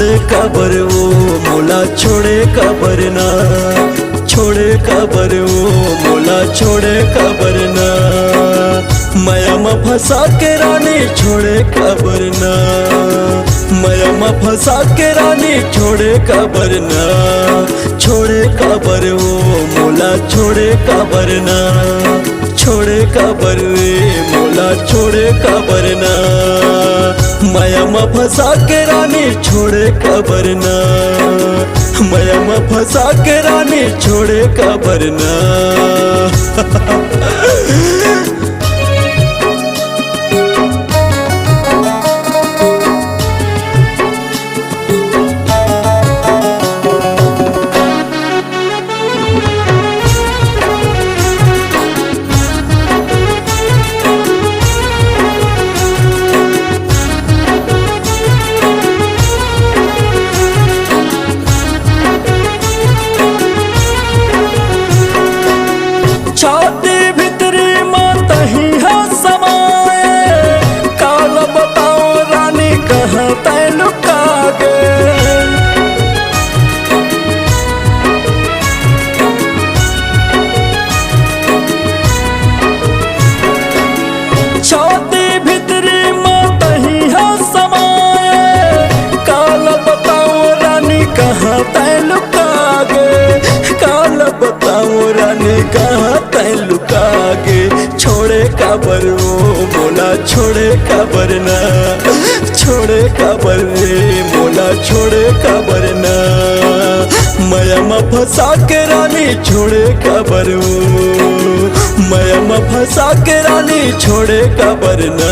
छोड़े कबर वो मोला छोड़े कबर ना, छोड़े कबर वो मोला छोड़े कबर ना। माया में फंसा के रानी छोड़े कबर ना, माया में फंसा के रानी छोड़े कबर ना। छोड़े कबर वो मोला छोड़े कबर ना, छोड़े कबर वे मोला छोड़े कबर ना। माया में फंसा के रानी छोड़े कबर ना, माया में फंसा के रानी छोड़े कबर ना। छाती भितरी माता ही है समाए, काल बताओ रानी कहाँ तै लुका गे। छाती भितरी माता ही है समाए, काल बताओ रानी कहाँ तै लुका गे। काल बताओ रानी कहाँ तै लुका गे। छोड़े कबर वो मोला छोड़े कबर ना, छोड़े कबर रे मोला छोड़े कबर ना। माया में फंसा के रानी छोड़े कबर वो, माया में फंसा के रानी छोड़े कबर ना।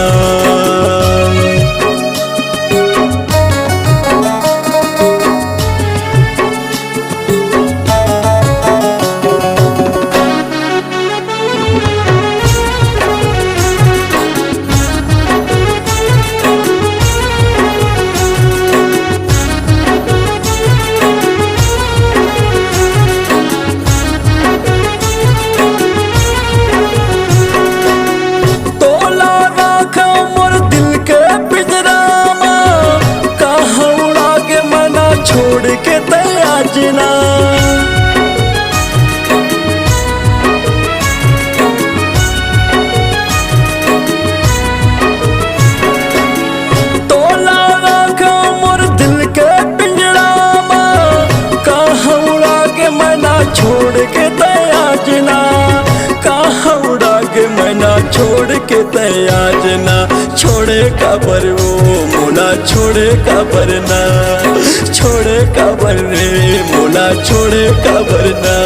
छोड़ के तैयार जना, तोला रखो मोर दिल के पिंजड़ा में। कहाँ उड़ा के मैना छोड़ के तैयार जना, कहाँ उड़ा के मैना छोड़ के तैयार जना। छोड़े कबर वो मोला छोड़े कबर ना, छोड़े कबर रे मोला छोड़े कबर ना।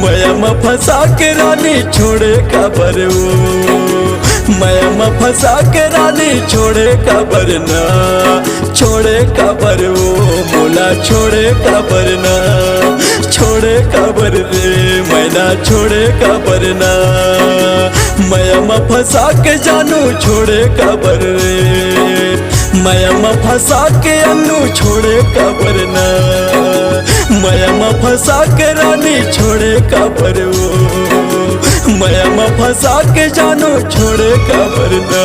माया में फंसा के रानी छोड़े कबर वो, माया में फंसा के रानी छोड़े कबर ना। छोड़े कबर वो मोला छोड़े कबर ना, छोड़े कबर रे मैना छोड़े कबर ना। माया में फंसा के जानू छोड़े कबर रे, माया में फंसा के अन्नू छोड़े कबर ना। माया में फंसा के रानी छोड़े कबर वो, माया में फंसा के जानू छोड़े कबर ना।